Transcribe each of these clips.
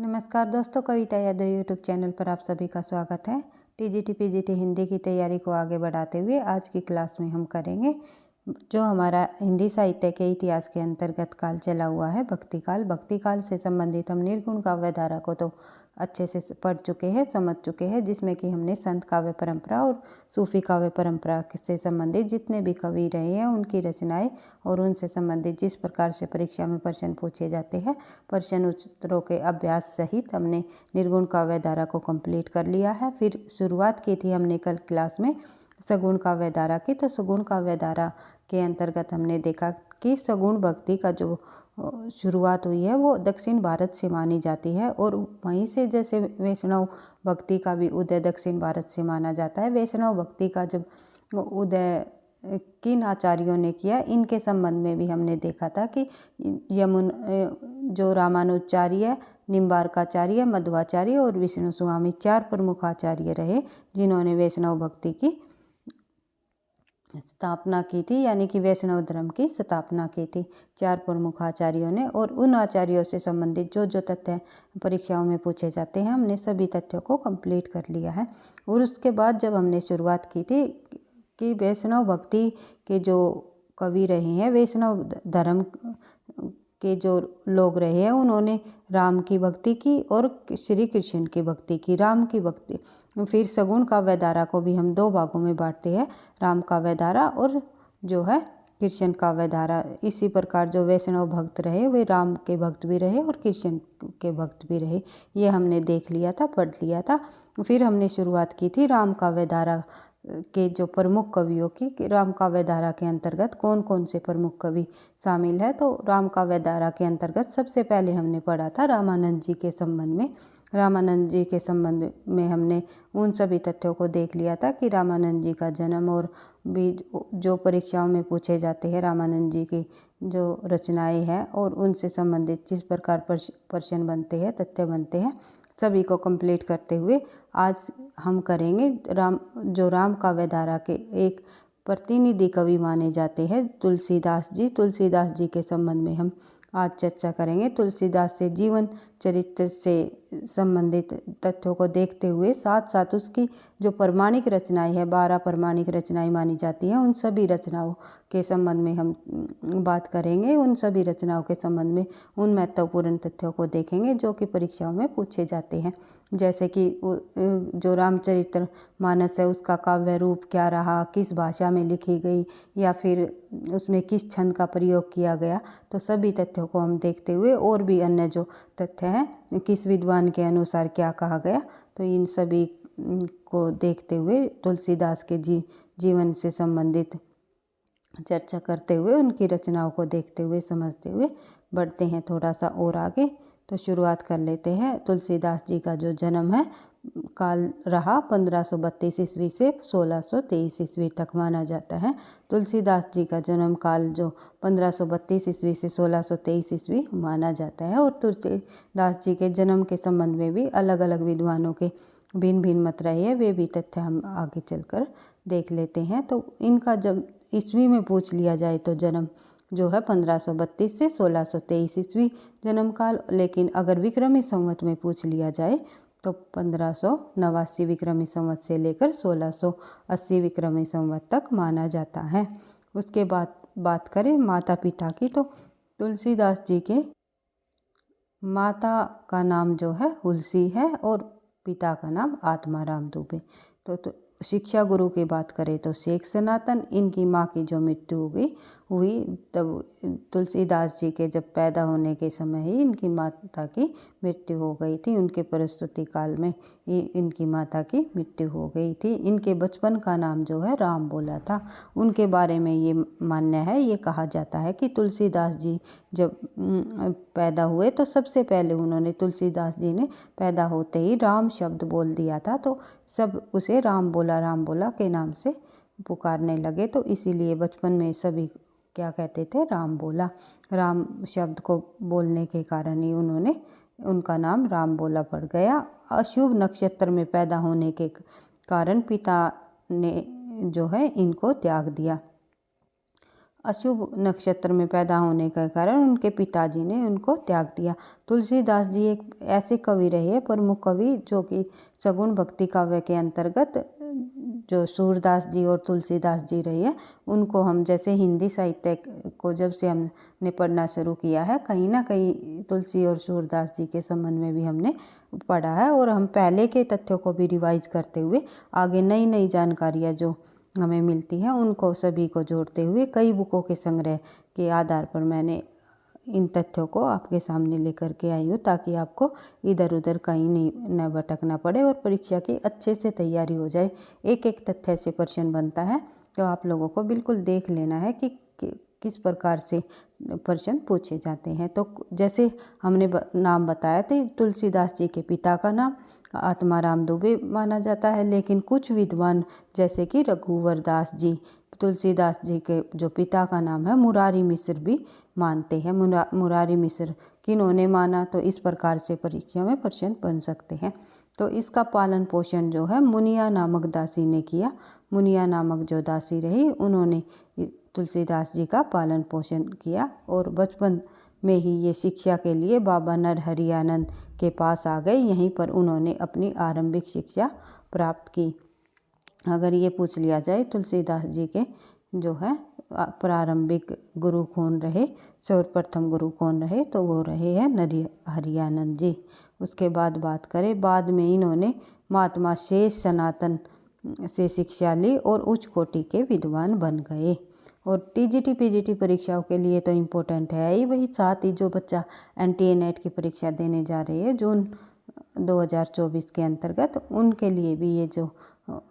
नमस्कार दोस्तों, कविता Yadav YouTube channel पर आप सभी का स्वागत है। टीजीटी पीजीटी हिंदी की तैयारी को आगे बढ़ाते हुए आज की क्लास में हम करेंगे जो हमारा हिंदी साहित्य के इतिहास के अंतर्गत काल चला हुआ है, भक्तिकाल। भक्तिकाल से संबंधित हम निर्गुण काव्य धारा को तो अच्छे से पढ़ चुके हैं, समझ चुके हैं, जिसमें कि हमने संत काव्य परंपरा और सूफी काव्य परंपरा से संबंधित जितने भी कवि रहे हैं उनकी रचनाएं और उनसे संबंधित जिस प्रकार से परीक्षा में प्रश्न पूछे जाते हैं, प्रश्न उत्तरों के अभ्यास सहित हमने निर्गुण काव्य धारा को कंप्लीट कर लिया है। फिर शुरुआत की थी हमने कल क्लास में सगुण काव्य धारा की। तो सगुण काव्य धारा के अंतर्गत हमने देखा कि सगुण भक्ति का जो शुरुआत हुई है वो दक्षिण भारत से मानी जाती है, और वहीं से जैसे वैष्णव भक्ति का भी उदय दक्षिण भारत से माना जाता है। वैष्णव भक्ति का जब उदय किन आचार्यों ने किया, इनके संबंध में भी हमने देखा था कि जो रामानुजाचार्य, निम्बार्काचार्य, मध्वाचार्य और विष्णु स्वामी चार प्रमुख आचार्य रहे जिन्होंने वैष्णव भक्ति की स्थापना की थी, यानी कि वैष्णव धर्म की स्थापना की थी चार प्रमुख आचार्यों ने। और उन आचार्यों से संबंधित जो जो तथ्य परीक्षाओं में पूछे जाते हैं हमने सभी तथ्यों को कंप्लीट कर लिया है। और उसके बाद जब हमने शुरुआत की थी कि वैष्णव भक्ति के जो कवि रहे हैं, वैष्णव धर्म के जो लोग रहे हैं, उन्होंने राम की भक्ति की और श्री कृष्ण की भक्ति की। राम की भक्ति फिर सगुण काव्य धारा को भी हम दो भागों में बांटते हैं, राम काव्य धारा और जो है कृष्ण काव्य धारा। इसी प्रकार जो वैष्णव भक्त रहे वे राम के भक्त भी रहे और कृष्ण के भक्त भी रहे, ये हमने देख लिया था, पढ़ लिया था। फिर हमने शुरुआत की थी राम काव्य धारा के जो प्रमुख कवियों की। राम काव्य धारा के अंतर्गत कौन कौन से प्रमुख कवि शामिल है, तो राम काव्य धारा के अंतर्गत सबसे पहले हमने पढ़ा था रामानंद जी के संबंध में। रामानंद जी के संबंध में हमने उन सभी तथ्यों को देख लिया था कि रामानंद जी का जन्म और भी जो परीक्षाओं में पूछे जाते हैं रामानंद जी की जो रचनाएं हैं और उनसे संबंधित जिस प्रकार प्रश्न बनते हैं, तथ्य बनते हैं, सभी को कंप्लीट करते हुए आज हम करेंगे राम काव्य धारा के एक प्रतिनिधि कवि माने जाते हैं तुलसीदास जी। तुलसीदास जी के संबंध में हम आज चर्चा करेंगे। तुलसीदास से जीवन चरित्र से संबंधित तथ्यों को देखते हुए साथ साथ उसकी जो प्रमाणिक रचनाएं है, 12 प्रमाणिक रचनाएं मानी जाती हैं, उन सभी रचनाओं के संबंध में हम बात करेंगे। उन सभी रचनाओं के संबंध में उन महत्वपूर्ण तथ्यों को देखेंगे जो कि परीक्षाओं में पूछे जाते हैं, जैसे कि जो रामचरित्र मानस है उसका काव्य रूप क्या रहा, किस भाषा में लिखी गई या फिर उसमें किस छंद का प्रयोग किया गया। तो सभी तथ्यों को हम देखते हुए और भी अन्य जो तथ्य हैं किस विद्वान के अनुसार क्या कहा गया, तो इन सभी को देखते हुए तुलसीदास के जीवन से संबंधित चर्चा करते हुए उनकी रचनाओं को देखते हुए समझते हुए बढ़ते हैं थोड़ा सा और आगे। तो शुरुआत कर लेते हैं। तुलसीदास जी का जो जन्म है काल रहा 1532 ईस्वी से 1623 ईस्वी तक माना जाता है। तुलसीदास जी का जन्म काल जो 1532 ईस्वी से 1623 ईस्वी माना जाता है। और तुलसीदास जी के जन्म के संबंध में भी अलग अलग विद्वानों के भिन्न भिन्न मत रहे हैं, वे भी तथ्य हम आगे चलकर देख लेते हैं। तो इनका जब ईस्वी में पूछ लिया जाए तो जन्म जो है 1532 से 1623 ईस्वी जन्म काल, लेकिन अगर विक्रमी संवत में पूछ लिया जाए तो 1589 विक्रमी संवत से लेकर 1680 विक्रमी संवत तक माना जाता है। उसके बाद बात करें माता पिता की, तो तुलसीदास जी के माता का नाम जो है तुलसी है और पिता का नाम आत्माराम दुबे। तो शिक्षा गुरु की बात करें तो शेख सनातन। इनकी माँ की जो मृत्यु हुई तब तुलसीदास जी के जब पैदा होने के समय ही इनकी माता की मृत्यु हो गई थी। उनके प्रस्तुति काल में ही इनकी माता की मृत्यु हो गई थी। इनके बचपन का नाम जो है राम बोला था। उनके बारे में ये मान्य है, ये कहा जाता है कि तुलसीदास जी जब पैदा हुए तो सबसे पहले उन्होंने तुलसीदास जी ने पैदा होते ही राम शब्द बोल दिया था, तो सब उसे राम बोला के नाम से पुकारने लगे। तो इसीलिए बचपन में सभी क्या कहते थे, राम बोला। राम शब्द को बोलने के कारण ही उनका नाम राम बोला पड़ गया। अशुभ नक्षत्र में पैदा होने के कारण पिता ने जो है इनको त्याग दिया। अशुभ नक्षत्र में पैदा होने के कारण उनके पिताजी ने उनको त्याग दिया। तुलसीदास जी एक ऐसे कवि रहे, प्रमुख कवि, जो कि सगुण भक्ति काव्य के अंतर्गत जो सूरदास जी और तुलसीदास जी रहे हैं, उनको हम जैसे हिंदी साहित्य को जब से हमने पढ़ना शुरू किया है, कहीं ना कहीं तुलसी और सूरदास जी के संबंध में भी हमने पढ़ा है, और हम पहले के तथ्यों को भी रिवाइज करते हुए आगे नई नई जानकारियाँ जो हमें मिलती हैं उनको सभी को जोड़ते हुए कई बुकों के संग्रह के आधार पर मैंने इन तथ्यों को आपके सामने लेकर के आई हूँ, ताकि आपको इधर उधर कहीं नहीं न भटकना पड़े और परीक्षा की अच्छे से तैयारी हो जाए। एक एक तथ्य से प्रश्न बनता है, तो आप लोगों को बिल्कुल देख लेना है कि किस प्रकार से प्रश्न पूछे जाते हैं। तो जैसे हमने नाम बताया थे, तुलसीदास जी के पिता का नाम आत्माराम दुबे माना जाता है, लेकिन कुछ विद्वान जैसे कि रघुवर दास जी तुलसीदास जी के जो पिता का नाम है मुरारी मिश्र भी मानते हैं। मुरारी मिश्र किन्होंने माना, तो इस प्रकार से परीक्षा में प्रश्न बन सकते हैं। तो इसका पालन पोषण जो है मुनिया नामक दासी ने किया। मुनिया नामक जो दासी रही, उन्होंने तुलसीदास जी का पालन पोषण किया, और बचपन में ही ये शिक्षा के लिए बाबा नरहरि आनंद के पास आ गए। यहीं पर उन्होंने अपनी आरंभिक शिक्षा प्राप्त की। अगर ये पूछ लिया जाए तुलसीदास जी के जो है प्रारंभिक गुरु कौन रहे, सर्वप्रथम गुरु कौन रहे, तो वो रहे हैं नरहरि आनंद जी। उसके बाद बात करें, बाद में इन्होंने महात्मा शेष सनातन से शिक्षा ली और उच्च कोटि के विद्वान बन गए। और टीजीटी पीजीटी परीक्षाओं के लिए तो इम्पोर्टेंट है ही वही, साथ ही जो बच्चा एनटीए नेट की परीक्षा देने जा रही है जून 2024 के अंतर्गत, उनके लिए भी ये जो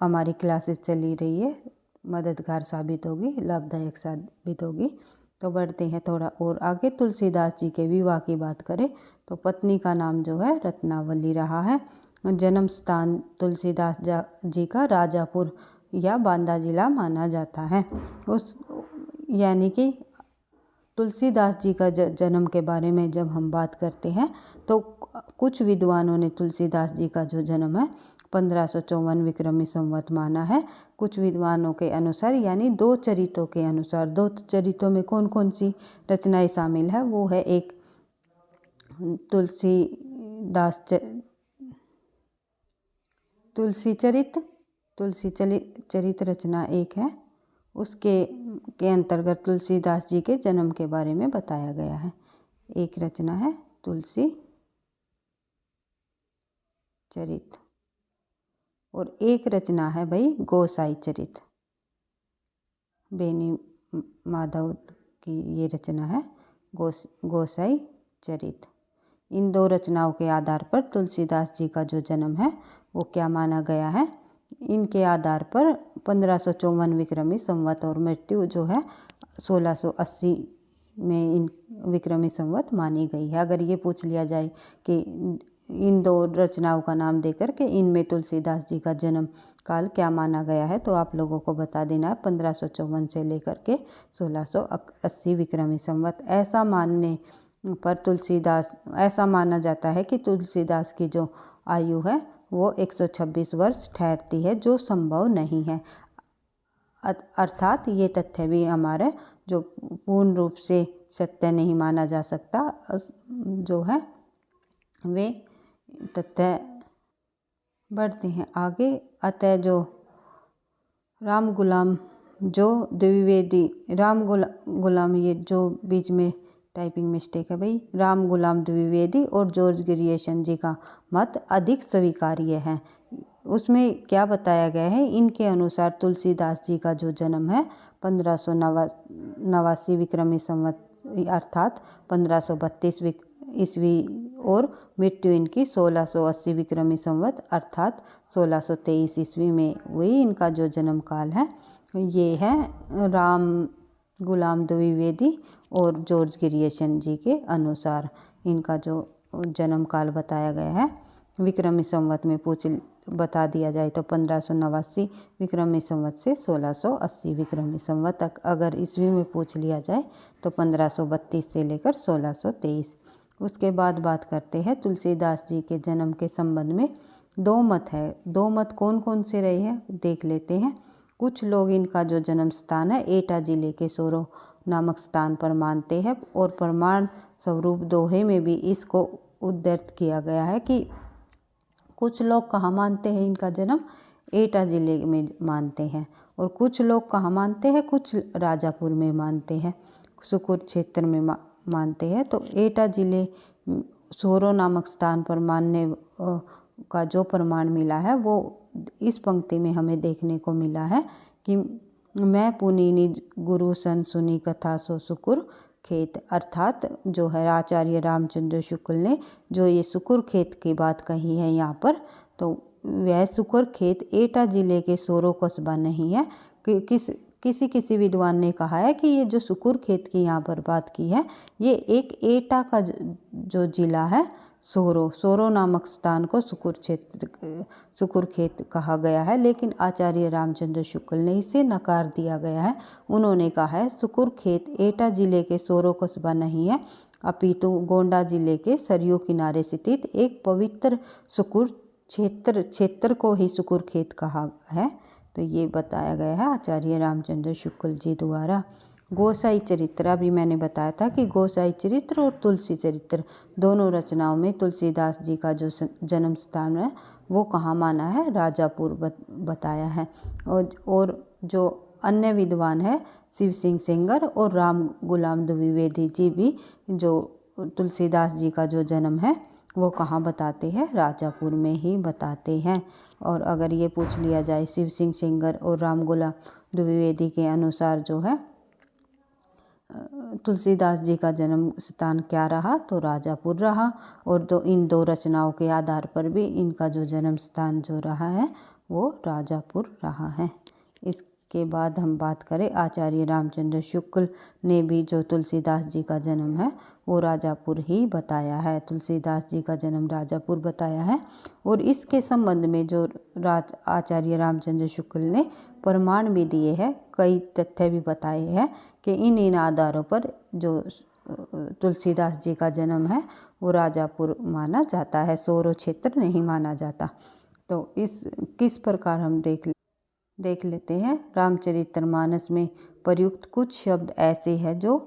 हमारी क्लासेस चली रही है मददगार साबित होगी, लाभदायक साबित होगी। तो बढ़ते हैं थोड़ा और आगे। तुलसीदास जी के विवाह की बात करें तो पत्नी का नाम जो है रत्नावली रहा है। जन्म स्थान तुलसीदास जी का राजापुर या बांदा जिला माना जाता है। उस यानी कि तुलसीदास जी का जन्म के बारे में जब हम बात करते हैं तो कुछ विद्वानों ने तुलसीदास जी का जो जन्म है 1554 विक्रमी संवत माना है। कुछ विद्वानों के अनुसार, यानी दो चरितों के अनुसार, दो चरितों में कौन कौन सी रचनाएं शामिल है, वो है एक तुलसी चरित रचना एक है, उसके अंतर्गत तुलसीदास जी के जन्म के बारे में बताया गया है। एक रचना है तुलसी चरित और एक रचना है भाई गोसाई चरित, बेनी माधव की ये रचना है गोसाई चरित। इन दो रचनाओं के आधार पर तुलसीदास जी का जो जन्म है वो क्या माना गया है, इनके आधार पर 1554 विक्रमी संवत और मृत्यु जो है 1680 में इन विक्रमी संवत मानी गई है। अगर ये पूछ लिया जाए कि इन दो रचनाओं का नाम देकर के इनमें तुलसीदास जी का जन्म काल क्या माना गया है, तो आप लोगों को बता देना है 1554 से लेकर के 1680 विक्रमी संवत। ऐसा मानने पर ऐसा माना जाता है कि तुलसीदास की जो आयु है वो 126 वर्ष ठहरती है, जो संभव नहीं है। अर्थात ये तथ्य भी हमारे जो पूर्ण रूप से सत्य नहीं माना जा सकता, जो है वे तथ्य। बढ़ते हैं आगे। अतः जो राम गुलाम ये जो बीच में टाइपिंग मिस्टेक है भाई, राम गुलाम द्विवेदी और जॉर्ज ग्रियर्सन जी का मत अधिक स्वीकार्य है। उसमें क्या बताया गया है, इनके अनुसार तुलसीदास जी का जो जन्म है 1589 विक्रमी संवत अर्थात 1532 ईस्वी और मृत्यु इनकी 1680 विक्रमी संवत अर्थात 1623 ईस्वी में हुई। इनका जो जन्म काल है ये है राम गुलाम द्विवेदी और जॉर्ज ग्रियर्सन जी के अनुसार इनका जो जन्म काल बताया गया है। विक्रमी संवत में बता दिया जाए तो 1589 विक्रमी संवत से 1680 विक्रमी संवत तक। अगर ईस्वी में पूछ लिया जाए तो 1532 से लेकर 1623। उसके बाद बात करते हैं तुलसीदास जी के जन्म के संबंध में दो मत है। दो मत कौन कौन से रहे हैं देख लेते हैं। कुछ लोग इनका जो जन्म स्थान है एटा जिले के नामक स्थान पर मानते हैं और प्रमाण स्वरूप दोहे में भी इसको उद्धृत किया गया है कि कुछ लोग कहाँ मानते हैं इनका जन्म, एटा जिले में मानते हैं, और कुछ लोग कहाँ मानते हैं, कुछ राजापुर में मानते हैं, सुकुर क्षेत्र में मानते हैं। तो एटा जिले सोरो नामक स्थान पर मानने का जो प्रमाण मिला है वो इस पंक्ति में हमें देखने को मिला है कि मैं पुनीनी गुरु सन सुनी कथा सो सुकुर खेत, अर्थात जो है आचार्य रामचंद्र शुक्ल ने जो ये सुकुर खेत की बात कही है यहाँ पर, तो वह सुकुर खेत एटा जिले के सोरो कस्बा नहीं है। किसी विद्वान ने कहा है कि ये जो सुकुर खेत की यहाँ पर बात की है ये एक एटा का जो जिला है सोरो नामक स्थान को सुकुर खेत कहा गया है, लेकिन आचार्य रामचंद्र शुक्ल ने इसे नकार दिया गया है। उन्होंने कहा है सुकुर खेत एटा जिले के सोरो कस्बा नहीं है, अपितु गोंडा जिले के सरयू किनारे स्थित एक पवित्र सुकुर क्षेत्र को ही सुकुर खेत कहा है। तो ये बताया गया है आचार्य रामचंद्र शुक्ल जी द्वारा। गोसाई चरित्र, अभी मैंने बताया था कि गोसाई चरित्र और तुलसी चरित्र दोनों रचनाओं में तुलसीदास जी का जो जन्म स्थान है वो कहाँ माना है, राजापुर बताया है। और जो अन्य विद्वान है शिव सिंह सेंगर और राम गुलाम द्विवेदी जी भी जो तुलसीदास जी का जो जन्म है वो कहाँ बताते हैं, राजापुर में ही बताते हैं। और अगर ये पूछ लिया जाए शिव सिंह सेंगर और राम गुलाम द्विवेदी के अनुसार जो है तुलसीदास जी का जन्म स्थान क्या रहा, तो राजापुर रहा। और इन दो रचनाओं के आधार पर भी इनका जो जन्म स्थान जो रहा है वो राजापुर रहा है। इसके बाद हम बात करें आचार्य रामचंद्र शुक्ल ने भी जो तुलसीदास जी का जन्म है वो राजापुर ही बताया है। तुलसीदास जी का जन्म राजापुर बताया है और इसके संबंध में जो आचार्य रामचंद्र शुक्ल ने प्रमाण भी दिए हैं, कई तथ्य भी बताए हैं कि इन आधारों पर जो तुलसीदास जी का जन्म है वो राजापुर माना जाता है, सोरो क्षेत्र नहीं माना जाता। तो इस किस प्रकार हम देख लेते हैं। रामचरितमानस में प्रयुक्त कुछ शब्द ऐसे हैं जो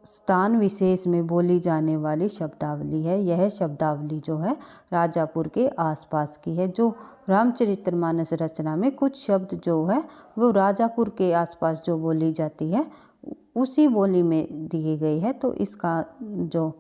स्थान विशेष में बोली जाने वाली शब्दावली है। यह शब्दावली जो है राजापुर के आसपास की है। जो रामचरितमानस रचना में कुछ शब्द जो है वो राजापुर के आसपास जो बोली जाती है उसी बोली में दिए गई है। तो इसका जो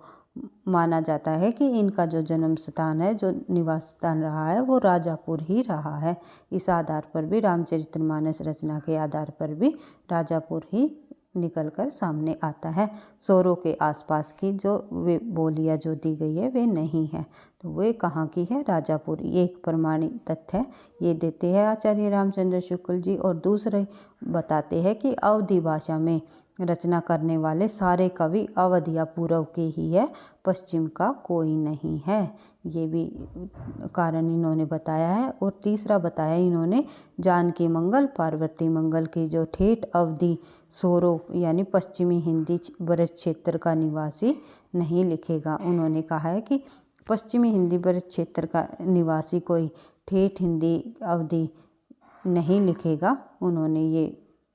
माना जाता है कि इनका जो जन्म स्थान है, जो निवास स्थान रहा है वो राजापुर ही रहा है। इस आधार पर भी रामचरितमानस रचना के आधार पर भी राजापुर ही निकलकर सामने आता है। सोरो के आसपास की जो वे बोलियाँ जो दी गई है वे नहीं है, तो वे कहाँ की है, राजापुर। ये एक प्रमाणित तथ्य ये देते हैं आचार्य रामचंद्र शुक्ल जी। और दूसरे बताते हैं कि अवधी भाषा में रचना करने वाले सारे कवि अवध या पूर्व के ही है, पश्चिम का कोई नहीं है। ये भी कारण इन्होंने बताया है। और तीसरा बताया इन्होंने जानकी मंगल पार्वती मंगल की जो ठेठ अवधि सोरो यानी पश्चिमी हिंदी ब्रज क्षेत्र का निवासी नहीं लिखेगा। उन्होंने कहा है कि पश्चिमी हिंदी ब्रज क्षेत्र का निवासी कोई ठेठ हिंदी अवधि नहीं लिखेगा। उन्होंने ये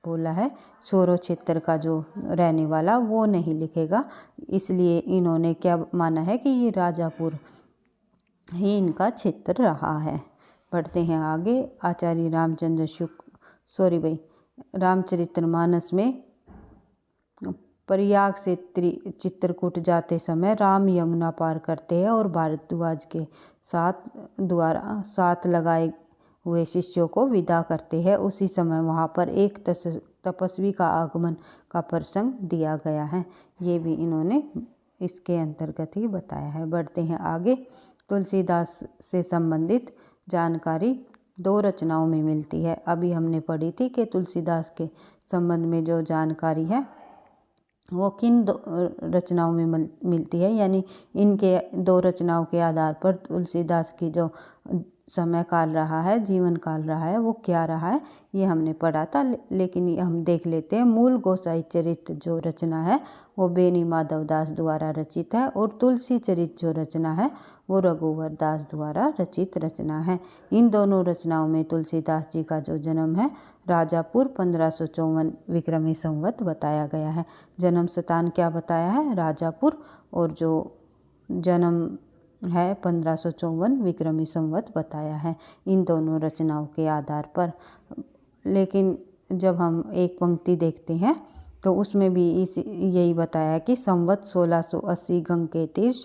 बोला है सोरो क्षेत्र का जो रहने वाला वो नहीं लिखेगा। इसलिए इन्होंने क्या माना है कि ये राजापुर ही इनका क्षेत्र रहा है। बढ़ते हैं आगे। आचार्य रामचरितमानस में प्रयाग से चित्रकूट जाते समय राम यमुना पार करते हैं और भारद्वाज के साथ लगाए हुए शिष्यों को विदा करते हैं। उसी समय वहाँ पर एक तपस्वी का आगमन का प्रसंग दिया गया है। ये भी इन्होंने इसके अंतर्गत ही बताया है। बढ़ते हैं आगे। तुलसीदास से संबंधित जानकारी दो रचनाओं में मिलती है। अभी हमने पढ़ी थी कि तुलसीदास के संबंध में जो जानकारी है वो किन रचनाओं में मिलती है, यानी इनके दो रचनाओं के आधार पर तुलसीदास की जो समय काल रहा है, जीवन काल रहा है, वो क्या रहा है ये हमने पढ़ा था। लेकिन ये हम देख लेते हैं। मूल गोसाई चरित जो रचना है वो बेनी माधव दास द्वारा रचित है और तुलसी चरित जो रचना है वो रघुवर दास द्वारा रचित रचना है। इन दोनों रचनाओं में तुलसीदास जी का जो जन्म है राजापुर 1554 विक्रमी संवत बताया गया है। जन्म स्थान क्या बताया है? राजापुर। और जो जन्म है 1554 विक्रमी संवत बताया है इन दोनों रचनाओं के आधार पर। लेकिन जब हम एक पंक्ति देखते हैं तो उसमें भी यही बताया है कि संवत 1680 गंग के तीर्ष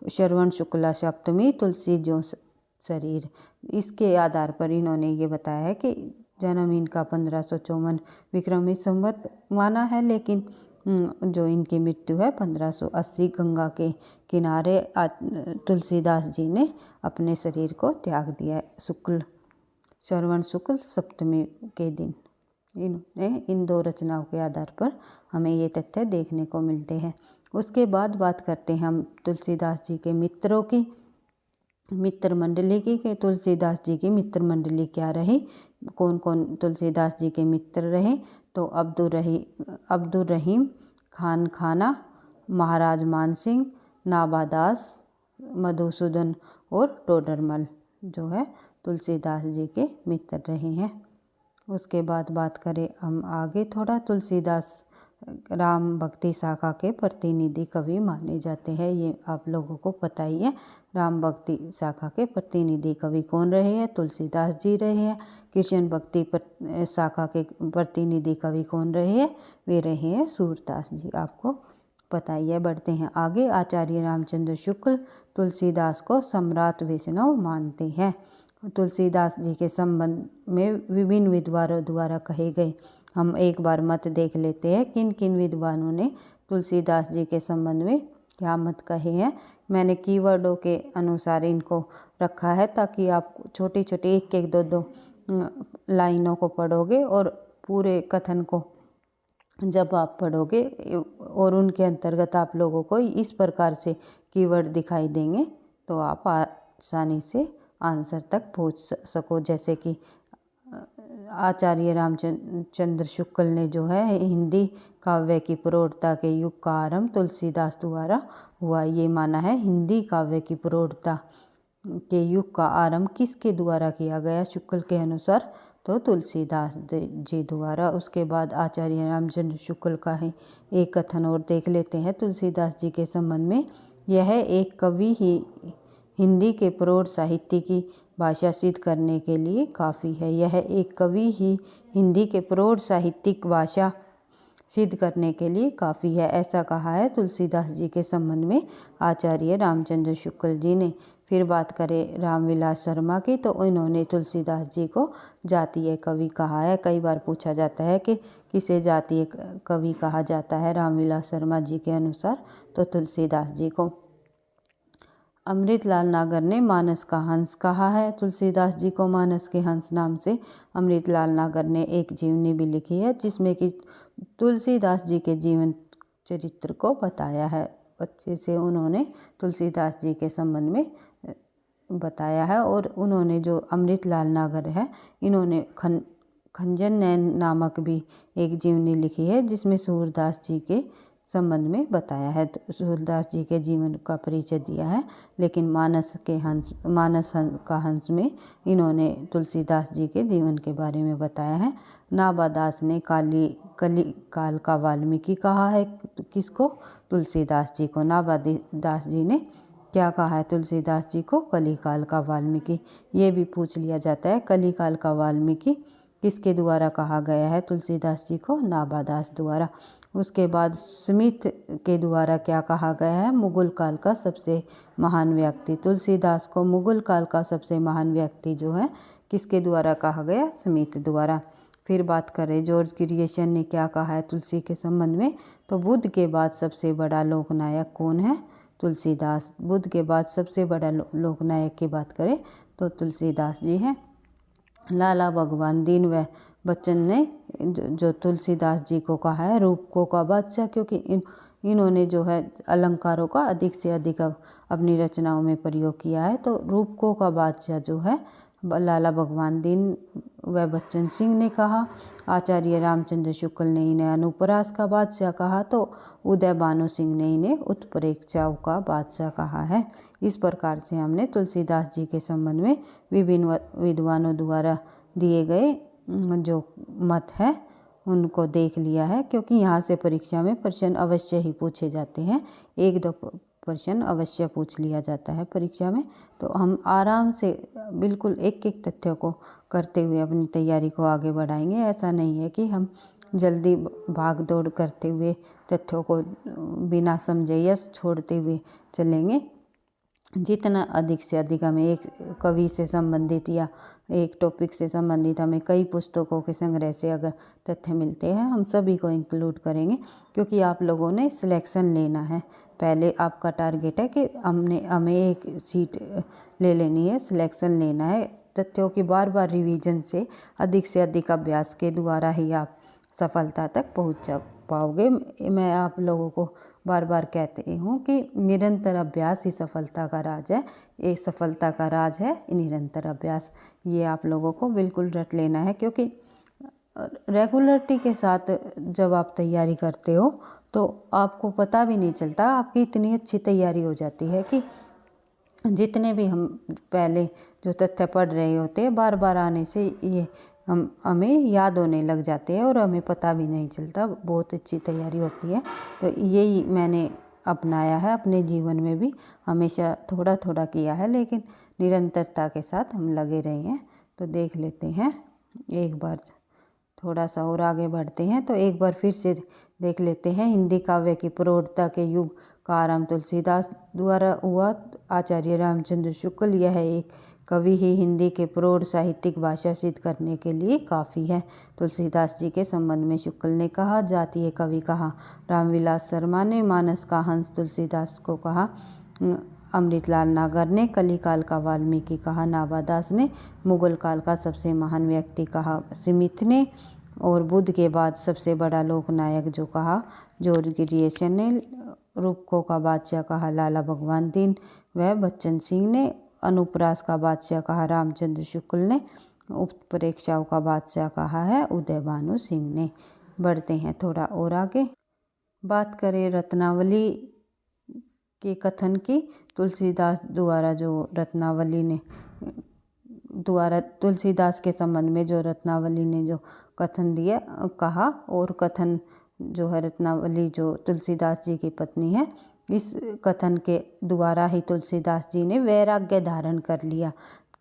श्रवण शुक्ला सप्तमी तुलसी जो शरीर। इसके आधार पर इन्होंने ये बताया है कि जन्म इनका 1554 विक्रमी संवत माना है, लेकिन जो इनकी मृत्यु है 1580 गंगा के किनारे तुलसीदास जी ने अपने शरीर को त्याग दिया है श्रवण शुक्ल सप्तमी के दिन। इन दो रचनाओं के आधार पर हमें ये तथ्य देखने को मिलते हैं। उसके बाद बात करते हैं हम तुलसीदास जी के मित्रों की, मित्र मंडली की। कि तुलसीदास जी की मित्र मंडली क्या रही, कौन कौन तुलसीदास जी के मित्र रहे? तो अब्दुल रहीम खान खाना, महाराज मानसिंह, नाबादास, मधुसूदन और टोडरमल जो है तुलसीदास जी के मित्र रहे हैं। उसके बाद बात करें हम आगे थोड़ा, तुलसीदास राम भक्ति शाखा के प्रतिनिधि कवि माने जाते हैं, ये आप लोगों को पता ही है। राम भक्ति शाखा के प्रतिनिधि कवि कौन रहे हैं? तुलसीदास जी रहे हैं। कृष्ण भक्ति शाखा के प्रतिनिधि कवि कौन रहे हैं? वे रहे हैं सूरदास जी, आपको पता ही है। बढ़ते हैं आगे। आचार्य रामचंद्र शुक्ल तुलसीदास को सम्राट वैष्णव मानते हैं। तुलसीदास जी के संबंध में विभिन्न विद्वानों द्वारा कहे गए हम एक बार मत देख लेते हैं। किन किन विद्वानों ने तुलसीदास जी के संबंध में क्या मत कहे हैं। मैंने कीवर्डों के अनुसार इनको रखा है ताकि आप छोटी छोटी एक एक दो लाइनों को पढ़ोगे और पूरे कथन को जब आप पढ़ोगे और उनके अंतर्गत आप लोगों को इस प्रकार से कीवर्ड दिखाई देंगे तो आप आसानी से आंसर तक पहुंच सको। जैसे कि आचार्य रामचंद्र शुक्ल ने जो है हिंदी काव्य की प्रौढ़ता के युग का आरंभ तुलसीदास द्वारा हुआ, ये माना है। हिंदी काव्य की प्रौढ़ता के युग का आरंभ किसके द्वारा किया गया शुक्ल के अनुसार? तो तुलसीदास जी द्वारा। उसके बाद आचार्य रामचंद्र शुक्ल का ही एक कथन और देख लेते हैं तुलसीदास जी के संबंध में। यह एक कवि ही हिंदी के प्रौढ़ साहित्य की भाषा सिद्ध करने के लिए काफ़ी है। यह एक कवि ही हिंदी के प्रौढ़ साहित्यिक भाषा सिद्ध करने के लिए काफ़ी है, ऐसा कहा है तुलसीदास जी के संबंध में आचार्य रामचंद्र शुक्ल जी ने। फिर बात करें रामविलास शर्मा की, तो इन्होंने तुलसीदास जी को जातीय कवि कहा है। कई बार पूछा जाता है कि किसे जातीय कवि कहा जाता है रामविलास शर्मा जी के अनुसार, तो तुलसीदास जी को। अमृतलाल नागर ने मानस का हंस कहा है तुलसीदास जी को। मानस के हंस नाम से अमृतलाल नागर ने एक जीवनी भी लिखी है जिसमें कि तुलसीदास जी के जीवन चरित्र को बताया है। अच्छे से उन्होंने तुलसीदास जी के संबंध में बताया है। और उन्होंने जो अमृतलाल नागर है इन्होंने खंजन नैन नामक भी एक जीवनी लिखी है जिसमें सूरदास जी के संबंध में बताया है। तो सूरदास जी के जीवन का परिचय दिया है। लेकिन मानस का हंस में इन्होंने तुलसीदास जी के जीवन के बारे में बताया है। नाबादास ने कली काल का वाल्मीकि कहा है। किसको? तुलसीदास जी को। नाबादास जी ने क्या कहा है तुलसीदास जी को? कलिकाल का वाल्मीकि। ये भी पूछ लिया जाता है कलिकाल का वाल्मीकि किसके द्वारा कहा गया है तुलसीदास जी को? नाबादास द्वारा। उसके बाद स्मिथ के द्वारा क्या कहा गया है? मुगल काल का सबसे महान व्यक्ति। तुलसीदास को मुगल काल का सबसे महान व्यक्ति जो है किसके द्वारा कहा गया? स्मिथ द्वारा। फिर बात करें जॉर्ज ग्रियर्सन ने क्या कहा है तुलसी के संबंध में, तो बुद्ध के बाद सबसे बड़ा लोकनायक कौन है? तुलसीदास। बुद्ध के बाद सबसे बड़ा लोकनायक की बात करें तो तुलसीदास जी हैं। लाला भगवान दीन व बच्चन ने जो तुलसीदास जी को कहा है रूपकों का बादशाह, क्योंकि इन्होंने जो है अलंकारों का अधिक से अधिक अपनी रचनाओं में प्रयोग किया है। तो रूपकों का बादशाह जो है लाला भगवान दीन व बच्चन सिंह ने कहा। आचार्य रामचंद्र शुक्ल ने इन्हें अनुप्रास का बादशाह कहा तो उदय भानु सिंह ने इन्हें उत्प्रेक्षाओं का बादशाह कहा है। इस प्रकार से हमने तुलसीदास जी के संबंध में विभिन्न विद्वानों द्वारा दिए गए जो मत है उनको देख लिया है, क्योंकि यहाँ से परीक्षा में प्रश्न अवश्य ही पूछे जाते हैं, 1-2 प्रश्न अवश्य पूछ लिया जाता है परीक्षा में। तो हम आराम से बिल्कुल एक एक तथ्यों को करते हुए अपनी तैयारी को आगे बढ़ाएंगे। ऐसा नहीं है कि हम जल्दी भाग दौड़ करते हुए तथ्यों को बिना समझे या छोड़ते हुए चलेंगे। जितना अधिक से अधिक हमें एक कवि से संबंधित या एक टॉपिक से संबंधित हमें कई पुस्तकों के संग्रह से अगर तथ्य मिलते हैं हम सभी को इंक्लूड करेंगे, क्योंकि आप लोगों ने सिलेक्शन लेना है। पहले आपका टारगेट है कि हमें एक सीट ले लेनी है, सिलेक्शन लेना है। तथ्यों की बार बार रिवीजन से अधिक अभ्यास के द्वारा ही आप सफलता तक पहुंच पाओगे। मैं आप लोगों को बार बार कहती हूँ कि निरंतर अभ्यास ही सफलता का राज है। ये सफलता का राज है निरंतर अभ्यास, ये आप लोगों को बिल्कुल रट लेना है। क्योंकि रेगुलरिटी के साथ जब आप तैयारी करते हो तो आपको पता भी नहीं चलता, आपकी इतनी अच्छी तैयारी हो जाती है कि जितने भी हम पहले जो तथ्य पढ़ रहे होते हैं बार बार आने से ये हमें याद होने लग जाते हैं और हमें पता भी नहीं चलता, बहुत अच्छी तैयारी होती है। तो यही मैंने अपनाया है अपने जीवन में भी, हमेशा थोड़ा थोड़ा किया है लेकिन निरंतरता के साथ हम लगे रहे हैं। तो देख लेते हैं एक बार, थोड़ा सा और आगे बढ़ते हैं तो एक बार फिर से देख लेते हैं। हिंदी काव्य की प्रौढ़ता के युग का आरंभ तुलसीदास द्वारा हुआ। आचार्य रामचंद्र शुक्ल यह एक कवि ही हिंदी के प्रौढ़ साहित्यिक भाषा सिद्ध करने के लिए काफ़ी है। तुलसीदास जी के संबंध में शुक्ल ने कहा, जातीय कवि कहा रामविलास शर्मा ने, मानस का हंस तुलसीदास को कहा अमृतलाल नागर ने, कलिकाल का वाल्मीकि कहा नाभादास ने, मुगल काल का सबसे महान व्यक्ति कहा स्मिथ ने, और बुद्ध के बाद सबसे बड़ा लोकनायक जो कहा जॉर्ज ग्रियर्सन ने, रूपकों का बादशाह कहा लाला भगवान दीन व बच्चन सिंह ने, अनुप्रास का बादशाह कहा रामचंद्र शुक्ल ने, उत्प्रेक्षाओं का बादशाह कहा है उदय भानु सिंह ने। बढ़ते हैं थोड़ा और आगे, बात करें रत्नावली के कथन की। तुलसीदास द्वारा जो रत्नावली ने द्वारा तुलसीदास के संबंध में जो रत्नावली ने जो कथन दिया कहा, और कथन जो है रत्नावली जो तुलसीदास जी की पत्नी है, इस कथन के द्वारा ही तुलसीदास जी ने वैराग्य धारण कर लिया,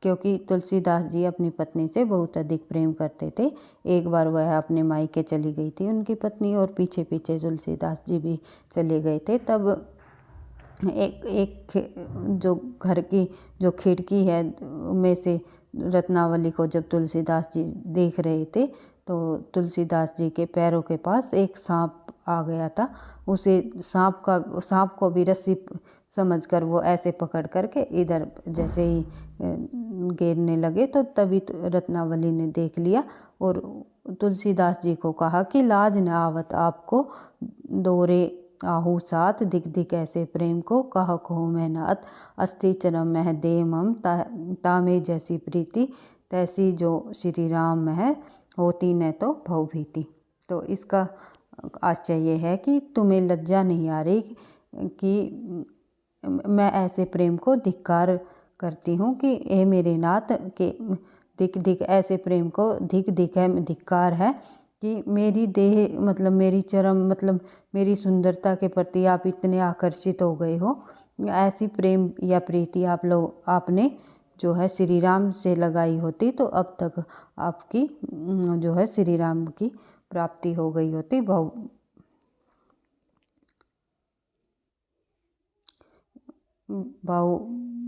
क्योंकि तुलसीदास जी अपनी पत्नी से बहुत अधिक प्रेम करते थे। एक बार वह अपने मायके चली गई थी उनकी पत्नी, और पीछे पीछे तुलसीदास जी भी चले गए थे। तब एक जो घर की जो खिड़की है में से रत्नावली को जब तुलसीदास जी देख रहे थे तो तुलसीदास जी के पैरों के पास एक सांप आ गया था। उसे सांप को भी रस्सी समझकर वो ऐसे पकड़ करके इधर जैसे ही घेरने लगे तो तभी रत्नावली ने देख लिया और तुलसीदास जी को कहा कि लाज न आवत आपको, दोरे आहू साथ दिख दिख ऐसे प्रेम को, कह कहो मैं नाथ अस्थि चरम मह दे मम, तामे जैसी प्रीति तैसी जो श्री राम मह, होती न तो भवभीति। तो इसका आश्चर्य है कि तुम्हें लज्जा नहीं आ रही कि मैं ऐसे प्रेम को धिक्कार करती हूँ कि हे मेरे नाथ के दिख दिख ऐसे प्रेम को धिक धिक है, धिक्कार है कि मेरी देह मतलब मेरी चरम मतलब मेरी सुंदरता के प्रति आप इतने आकर्षित हो गए हो। ऐसी प्रेम या प्रीति आपने जो है श्री राम से लगाई होती तो अब तक आपकी जो है श्री राम की प्राप्ति हो गई होती, भाव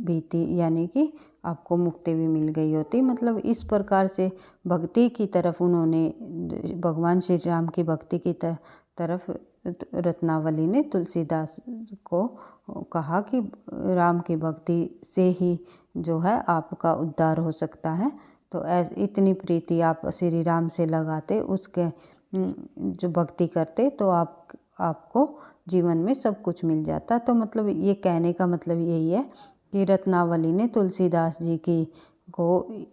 भीति यानी कि आपको मुक्ति भी मिल गई होती। मतलब इस प्रकार से भक्ति की तरफ उन्होंने भगवान श्री राम की भक्ति की तरफ रत्नावली ने तुलसीदास को कहा कि राम की भक्ति से ही जो है आपका उद्धार हो सकता है। तो इतनी प्रीति आप श्री राम से लगाते, उसके जो भक्ति करते तो आपको जीवन में सब कुछ मिल जाता। तो मतलब ये कहने का मतलब यही है कि रत्नावली ने तुलसीदास जी की को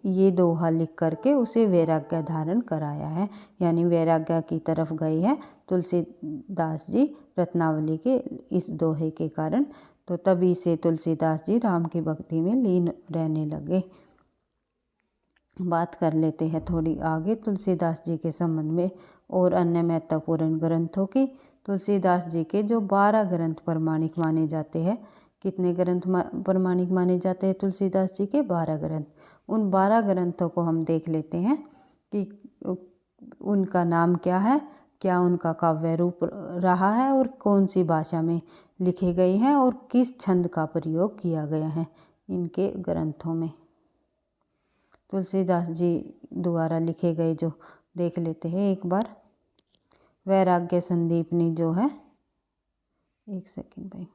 ये दोहा लिख करके उसे वैराग्य धारण कराया है, यानी वैराग्य की तरफ गए हैं तुलसीदास जी रत्नावली के इस दोहे के कारण। तो तभी से तुलसीदास जी राम की भक्ति में लीन रहने लगे। बात कर लेते हैं थोड़ी आगे तुलसीदास जी के संबंध में और अन्य महत्वपूर्ण ग्रंथों की। तुलसीदास जी के जो 12 ग्रंथ प्रमाणिक माने जाते हैं। कितने ग्रंथ प्रमाणिक माने जाते हैं तुलसीदास जी के? 12 ग्रंथ। उन 12 ग्रंथों को हम देख लेते हैं कि उनका नाम क्या है, क्या उनका काव्य रूप रहा है और कौन सी भाषा में लिखे गए हैं और किस छंद का प्रयोग किया गया है इनके ग्रंथों में। तुलसीदास जी द्वारा लिखे गए जो देख लेते हैं एक बार। वैराग्य संदीपनी जो है, एक सेकंड भाई,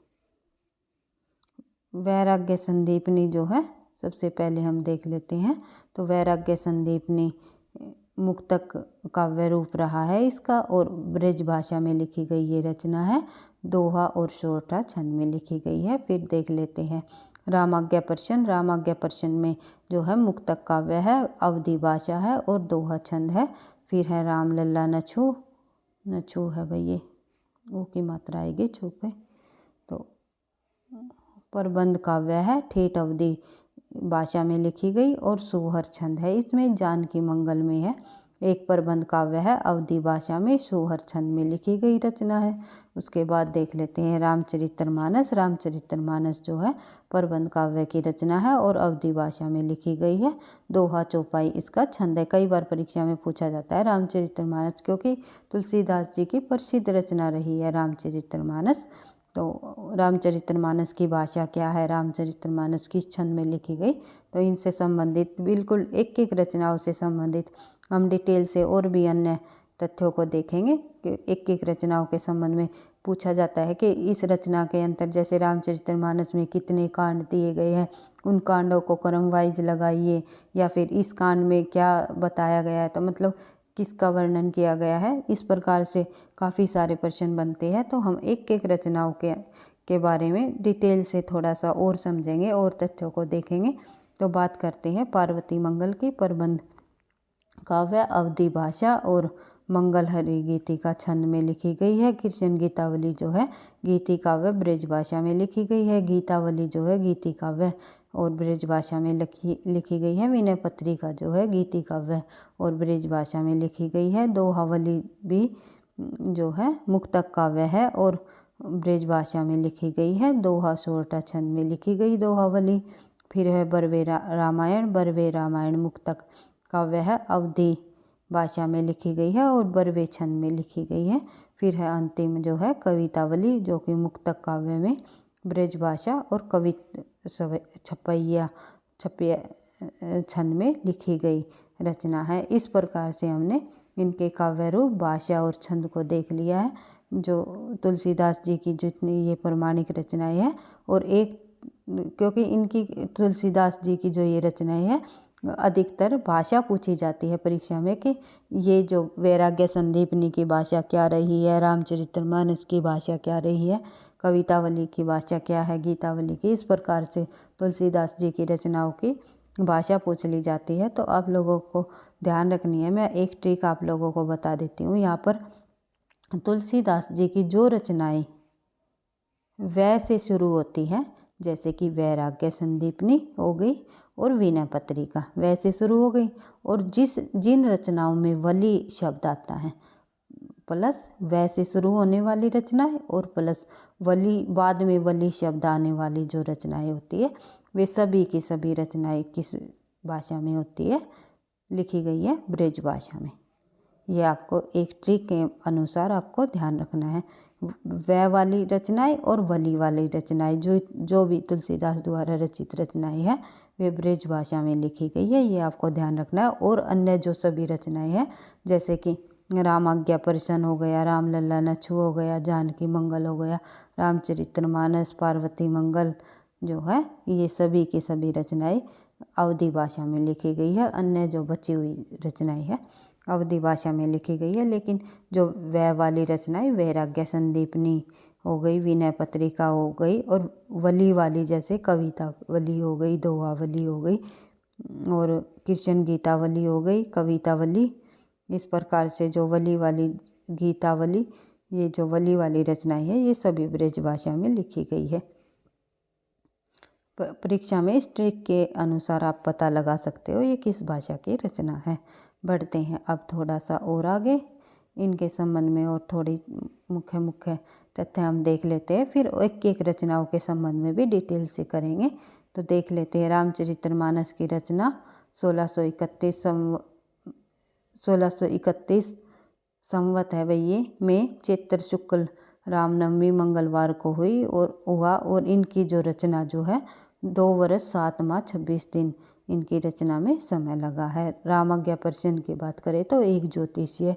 वैराग्य संदीपनी जो है सबसे पहले हम देख लेते हैं। तो वैराग्य संदीपनी मुक्तक काव्य रूप रहा है इसका और ब्रज भाषा में लिखी गई ये रचना है। दोहा और सोरठा छंद में लिखी गई है। फिर देख लेते हैं रामाज्ञापर्षण। रामाज्ञापर्षण में जो है मुक्तक काव्य है, अवधी भाषा है और दोहा छंद है। फिर है राम लल्ला नछू, नछू है भाई ये वो की मात्रा आएगी छू पे। तो प्रबंध काव्य है, ठेठ अवधी भाषा में लिखी गई और सोहर छंद है। इसमें जानकी मंगल में है। एक प्रबंध काव्य है, अवधी भाषा में सोहर छंद में लिखी गई रचना है। उसके बाद देख लेते हैं रामचरितमानस। रामचरितमानस जो है प्रबंध काव्य की रचना है और अवधी भाषा में लिखी गई है। दोहा चौपाई इसका छंद है। कई बार परीक्षा में पूछा जाता है रामचरितमानस, क्योंकि तुलसीदास जी की प्रसिद्ध रचना रही है रामचरितमानस। तो रामचरितमानस की भाषा क्या है, रामचरितमानस किस छंद में लिखी गई, तो इनसे संबंधित बिल्कुल एक एक रचनाओं से संबंधित हम डिटेल से और भी अन्य तथ्यों को देखेंगे कि एक एक रचनाओं के संबंध में पूछा जाता है कि इस रचना के अंतर जैसे रामचरितमानस में कितने कांड दिए गए हैं, उन कांडों को क्रम वाइज लगाइए, या फिर इस कांड में क्या बताया गया है, तो मतलब किसका वर्णन किया गया है। इस प्रकार से काफ़ी सारे प्रश्न बनते हैं। तो हम एक एक रचनाओं के बारे में डिटेल से थोड़ा सा और समझेंगे और तथ्यों को देखेंगे। तो बात करते हैं पार्वती मंगल की। प्रबंध काव्य अवधी भाषा और मंगल हरि गीतिका छंद में लिखी गई है। कृष्ण गीतावली जो है गीति काव्य ब्रज भाषा में लिखी गई है। गीतावली जो है गीति काव्य और ब्रज भाषा में लिखी गई है। विनय पत्रिका जो है गीति काव्य और ब्रज भाषा में लिखी गई है। दोहावली भी जो है मुक्तक काव्य है और ब्रज भाषा में लिखी गई है। दोहा सोरठा छंद में लिखी गई दोहावली। फिर है बरवे रामायण। बरवे रामायण मुक्तक काव्य है, अवधी भाषा में लिखी गई है और बरवे छंद में लिखी गई है। फिर है अंतिम जो है कवितावली, जो कि मुक्तक काव्य में ब्रज भाषा और कवि छपैया छंद में लिखी गई रचना है। इस प्रकार से हमने इनके काव्य रूप, भाषा और छंद को देख लिया है, जो तुलसीदास जी की जितनी ये प्रमाणिक रचनाएं हैं। और एक क्योंकि इनकी तुलसीदास जी की जो ये रचनाएं हैं अधिकतर भाषा पूछी जाती है परीक्षा में कि ये जो वैराग्य संदीपनी की भाषा क्या रही है, रामचरितमानस की भाषा क्या रही है, कवितावली की भाषा क्या है, गीतावली की। इस प्रकार से तुलसीदास जी की रचनाओं की भाषा पूछ ली जाती है। तो आप लोगों को ध्यान रखनी है। मैं एक ट्रिक आप लोगों को बता देती हूँ यहाँ पर। तुलसीदास जी की जो रचनाएं वै से शुरू होती हैं, जैसे कि वैराग्य संदीपनी हो गई और विनय पत्रिका वैसे शुरू हो गई, और जिन रचनाओं में वली शब्द आता है प्लस वैसे शुरू होने वाली रचनाएं और प्लस वली बाद में वली शब्द आने वाली जो रचनाएं होती है, वे सभी की सभी रचनाएं किस भाषा में होती है, लिखी गई है ब्रज भाषा में। ये आपको एक ट्रिक के अनुसार आपको ध्यान रखना है। वै वाली रचनाएं और वली वाली रचनाएं जो भी तुलसीदास द्वारा रचित रचनाएं हैं वे ब्रज भाषा में लिखी गई है, ये आपको ध्यान रखना है। और अन्य जो सभी रचनाएं हैं जैसे कि रामाज्ञापर्षण हो गया, राम लल्ला नछू हो गया, जानकी मंगल हो गया, रामचरितमानस, पार्वती मंगल जो है, ये सभी की सभी रचनाएं अवधी भाषा में लिखी गई है। अन्य जो बची हुई रचनाएं हैं अवधी भाषा में लिखी गई है। लेकिन जो वै वाली रचनाएं वैराग्य संदीपनी हो गई, विनय पत्रिका हो गई, और वली वाली जैसे कवितावली हो गई, दोहावली हो गई, और कृष्ण गीतावली हो गई, कवितावली। इस प्रकार से जो वली वाली गीतावली, ये जो वली वाली रचनाएं है, ये सभी ब्रज भाषा में लिखी गई है। परीक्षा में इस ट्रिक के अनुसार आप पता लगा सकते हो ये किस भाषा की रचना है। बढ़ते हैं अब थोड़ा सा और आगे, इनके संबंध में और थोड़ी मुख्य मुख्य तथ्य हम देख लेते हैं, फिर एक एक रचनाओं के संबंध में भी डिटेल से करेंगे। तो देख लेते हैं रामचरितमानस की रचना 1631 संवत है भई ये में चैत्र शुक्ल रामनवमी मंगलवार को हुआ और इनकी जो रचना जो है 2 वर्ष 7 माह 26 दिन इनकी रचना में समय लगा है। रामाज्ञा प्रश्न की बात करें तो एक ज्योतिषीय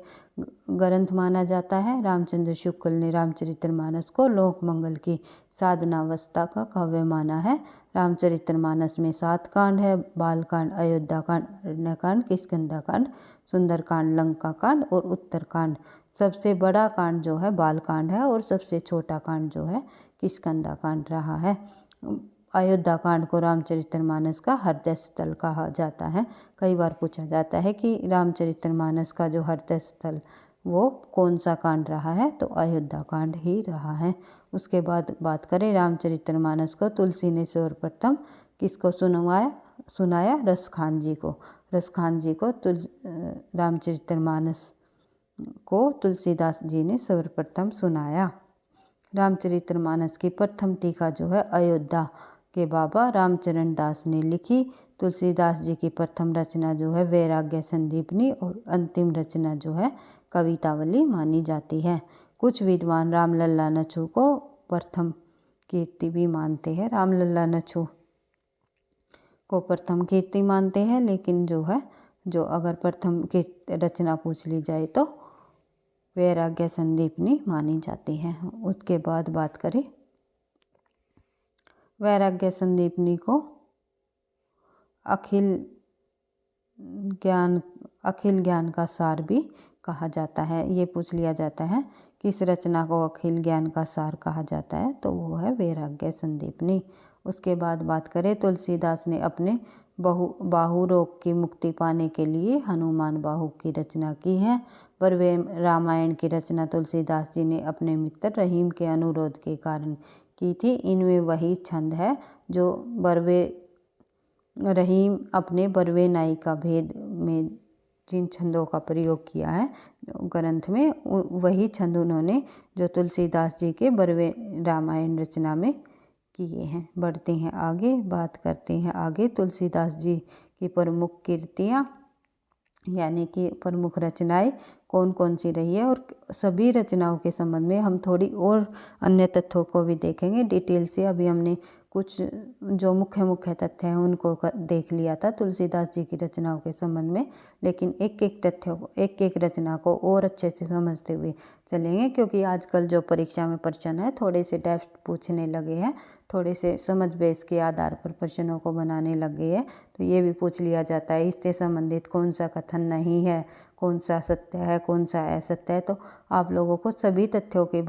ग्रंथ माना जाता है। रामचंद्र शुक्ल ने रामचरितमानस को लोक मंगल की साधनावस्था का काव्य माना है। रामचरितमानस में 7 कांड है, बालकांड, अयोध्याकांड, अरण्यकांड, किष्किंधाकांड, सुंदरकांड, लंकाकांड और उत्तरकांड। सबसे बड़ा कांड जो है बालकांड है और सबसे छोटा कांड जो है किष्किंधाकांड रहा है। अयोध्याकांड को रामचरितमानस का हृदय स्थल कहा जाता है। कई बार पूछा जाता है कि रामचरितमानस का जो हृदय स्थल वो कौन सा कांड रहा है, तो अयोध्याकांड ही रहा है। उसके बाद बात करें रामचरितमानस को तुलसी ने सर्वप्रथम किसको सुनाया? रसखान जी को। रसखान जी को रामचरितमानस को तुलसीदास जी ने सर्वप्रथम सुनाया। रामचरितमानस की प्रथम टीका जो है अयोध्या के बाबा रामचरण दास ने लिखी। तुलसीदास जी की प्रथम रचना जो है वैराग्य संदीपनी और अंतिम रचना जो है कवितावली मानी जाती है। कुछ विद्वान रामलल्ला नछू को प्रथम कीर्ति भी मानते हैं। रामलल्ला नछू को प्रथम कीर्ति मानते हैं, लेकिन जो अगर प्रथम की रचना पूछ ली जाए तो वैराग्य संदीपनी मानी जाती है। उसके बाद बात करें वैराग्य संदीपनी को अखिल ज्ञान का सार भी कहा जाता है। ये पूछ लिया जाता है किस रचना को अखिल ज्ञान का सार कहा जाता है, तो वो है वैराग्य संदीपनी। उसके बाद बात करें तुलसीदास ने अपने बाहु रोग की मुक्ति पाने के लिए हनुमान बाहु की रचना की है। बरवे रामायण की रचना तुलसीदास जी ने अपने मित्र रहीम के अनुरोध के कारण की थी। इनमें वही छंद है जो बरवे रहीम अपने बरवे नाई का भेद में जिन छंदों का प्रयोग किया है ग्रंथ में, वही छंद उन्होंने जो तुलसीदास जी के बरवे रामायण रचना में किए हैं। बढ़ते हैं आगे, बात करते हैं आगे तुलसीदास जी की प्रमुख कृतियाँ यानी कि प्रमुख रचनाएं कौन कौन सी रही है, और सभी रचनाओं के संबंध में हम थोड़ी और अन्य तथ्यों को भी देखेंगे डिटेल से। अभी हमने कुछ जो मुख्य मुख्य तथ्य हैं उनको देख लिया था तुलसीदास जी की रचनाओं के संबंध में, लेकिन एक एक तथ्यों को एक एक रचना को और अच्छे से समझते हुए चलेंगे, क्योंकि आजकल जो परीक्षा में प्रश्न है थोड़े से डेप्थ पूछने लगे हैं, थोड़े से समझ बेस के आधार पर प्रश्नों को बनाने लग गए हैं। तो ये भी पूछ लिया जाता है इससे संबंधित कौन सा कथन नहीं है, कौन सा सत्य है, कौन सा असत्य है। तो आप लोगों को सभी तथ्यों की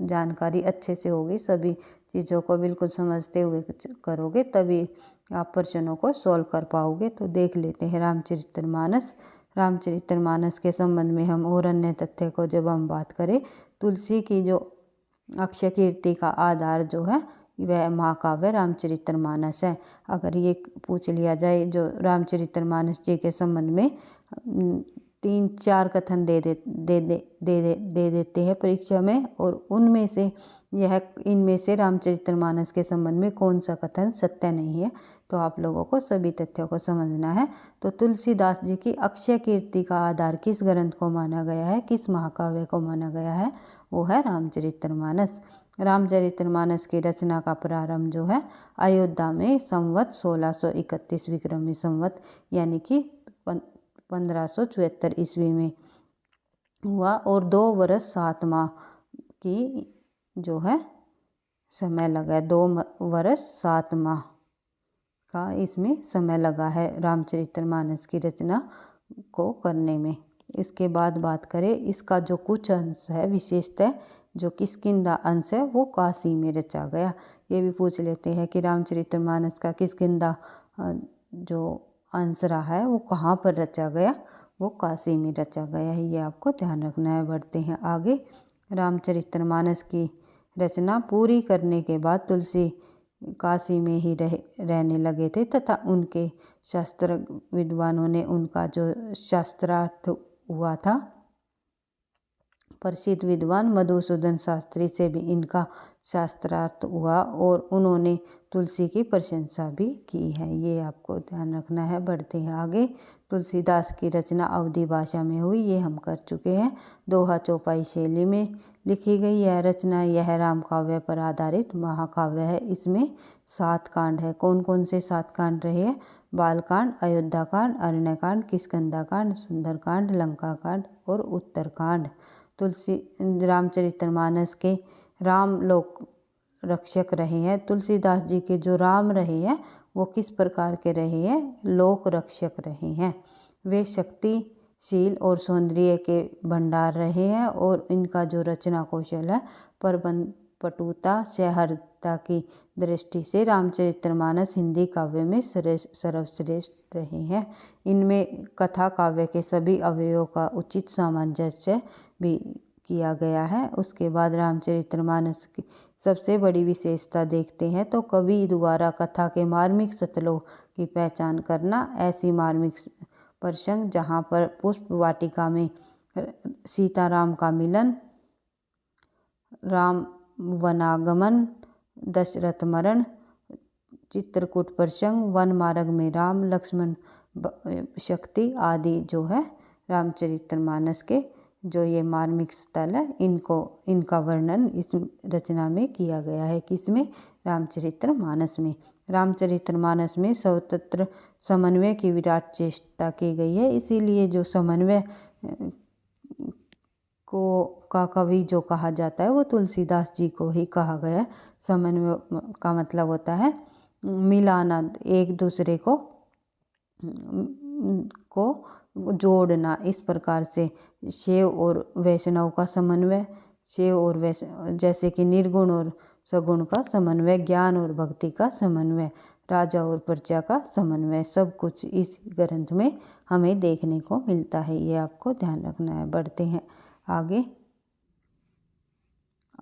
जानकारी अच्छे से होगी, सभी चीज़ों को बिल्कुल समझते हुए करोगे तभी आप प्रश्नों को सॉल्व कर पाओगे। तो देख लेते हैं रामचरितमानस। रामचरितमानस के संबंध में हम और अन्य तथ्य को जब हम बात करें, तुलसी की जो अक्षय कीर्ति का आधार जो है वह महाकाव्य रामचरितमानस है। अगर ये पूछ लिया जाए जो रामचरितमानस जी के संबंध में 3-4 कथन दे देते हैं परीक्षा में, और उनमें से इनमें से रामचरितमानस के संबंध में कौन सा कथन सत्य नहीं है, तो आप लोगों को सभी तथ्यों को समझना है। तो तुलसीदास जी की अक्षय कीर्ति का आधार किस ग्रंथ को माना गया है, किस महाकाव्य को माना गया है, वो है रामचरितमानस। रामचरितमानस की रचना का प्रारंभ जो है अयोध्या में संवत 1631 विक्रमी संवत यानी कि 1574 ईस्वी में हुआ, और 2 वर्ष 7 माह की जो है समय लगा है। 2 वर्ष 7 माह का इसमें समय लगा है रामचरितमानस की रचना को करने में। इसके बाद बात करें इसका जो कुछ अंश है, विशेषतः जो किष्किंधा अंश है वो काशी में रचा गया। ये भी पूछ लेते हैं कि रामचरितमानस का किष्किंधा जो अंश रहा है वो कहाँ पर रचा गया, वो काशी में रचा गया है, ये आपको ध्यान रखना है। बढ़ते हैं आगे। रामचरितमानस की रचना पूरी करने के बाद तुलसी काशी में ही रहने लगे थे तथा उनके शास्त्र विद्वानों ने उनका जो शास्त्रार्थ हुआ था, प्रसिद्ध विद्वान मधुसूदन शास्त्री से भी इनका शास्त्रार्थ हुआ और उन्होंने तुलसी की प्रशंसा भी की है, ये आपको ध्यान रखना है। बढ़ते हैं आगे। तुलसीदास की रचना अवधी भाषा में हुई, ये हम कर चुके हैं। दोहा चौपाई शैली में लिखी गई यह रचना यह राम काव्य पर आधारित महाकाव्य है। इसमें 7 कांड है। कौन कौन से 7 कांड रहे हैं? बालकांड, अयोध्याकांड, अरण्यकांड, किष्किंधाकांड, सुंदरकांड, लंकाकांड और उत्तरकांड। तुलसी रामचरितमानस के राम लोक रक्षक रहे हैं। तुलसीदास जी के जो राम रहे हैं वो किस प्रकार के रहे हैं? लोक रक्षक रहे हैं। वे शक्तिशील और सौंदर्य के भंडार रहे हैं और इनका जो रचना कौशल है, प्रबंध पटुता, सहजता की दृष्टि से रामचरितमानस हिंदी काव्य में सर्वश्रेष्ठ रहे हैं। इनमें कथा काव्य के सभी अवयवों का उचित सामंजस्य भी किया गया है। उसके बाद रामचरितमानस की सबसे बड़ी विशेषता देखते हैं तो कवि द्वारा कथा के मार्मिक सतलों की पहचान करना। ऐसी मार्मिक प्रसंग जहाँ पर पुष्प वाटिका में सीताराम का मिलन, राम वनागमन, दशरथ मरण, चित्रकूट प्रसंग, वन मार्ग में राम लक्ष्मण शक्ति आदि जो है रामचरितमानस के जो ये मार्मिक स्थल है, इनका वर्णन इस रचना में किया गया है। किसमें? रामचरितमानस में। रामचरितमानस में स्वतंत्र समन्वय की विराट चेष्टा की गई है, इसीलिए जो समन्वय का कवि जो कहा जाता है वो तुलसीदास जी को ही कहा गया है। समन्वय का मतलब होता है मिलाना, एक दूसरे को जोड़ना। इस प्रकार से शैव और वैष्णव का समन्वय, शैव और वैष्णव जैसे कि निर्गुण और सगुण का समन्वय, ज्ञान और भक्ति का समन्वय, राजा और प्रजा का समन्वय, सब कुछ इस ग्रंथ में हमें देखने को मिलता है, ये आपको ध्यान रखना है। बढ़ते हैं आगे।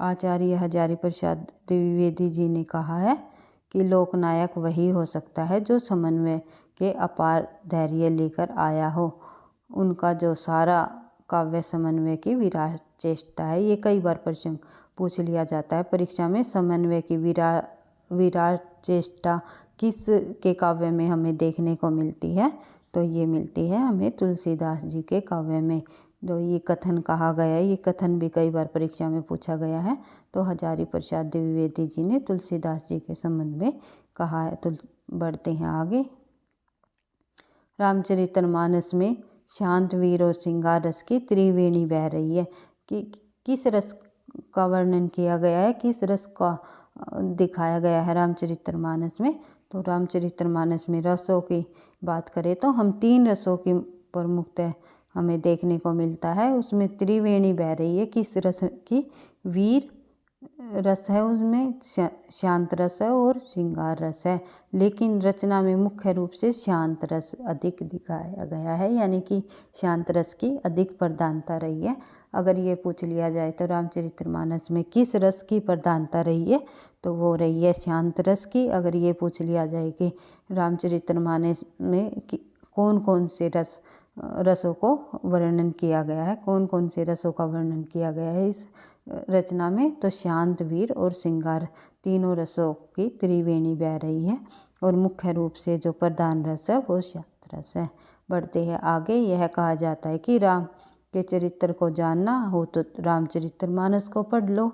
आचार्य हजारी प्रसाद द्विवेदी जी ने कहा है कि लोकनायक वही हो सकता है जो समन्वय के अपार धैर्य लेकर आया हो। उनका जो सारा काव्य समन्वय की विराट चेष्टा है। ये कई बार प्रश्न पूछ लिया जाता है परीक्षा में, समन्वय की विराट चेष्टा किस के काव्य में हमें देखने को मिलती है? तो ये मिलती है हमें तुलसीदास जी के काव्य में। जो ये कथन कहा गया है, ये कथन भी कई बार परीक्षा में पूछा गया है। तो हजारी प्रसाद द्विवेदी जी ने तुलसीदास जी के संबंध में कहा है। तो बढ़ते हैं आगे। रामचरितमानस में शांत, वीर और श्रृंगार रस की त्रिवेणी बह रही है। कि किस रस का वर्णन किया गया है, किस रस का दिखाया गया है रामचरितमानस में? तो रामचरितमानस में रसों की बात करें तो हम 3 रसों की प्रमुखता हमें देखने को मिलता है। उसमें त्रिवेणी बह रही है। किस रस की? वीर रस है, उसमें शांत रस है और श्रृंगार रस है। लेकिन रचना में मुख्य रूप से शांत रस अधिक दिखाया गया है, यानी कि शांत रस की अधिक प्रधानता रही है। अगर ये पूछ लिया जाए तो रामचरितमानस में किस रस की प्रधानता रही है, तो वो रही है शांत रस की। अगर ये पूछ लिया जाए कि रामचरितमानस में कौन कौन से रसों को वर्णन किया गया है, कौन कौन से रसों का वर्णन किया गया है इस रचना में, तो शांत, वीर और श्रृंगार तीनों रसों की त्रिवेणी बह रही है और मुख्य रूप से जो प्रधान रस है वो शांत रस है। बढ़ते हैं आगे। यह कहा जाता है कि राम के चरित्र को जानना हो तो रामचरितमानस को पढ़ लो।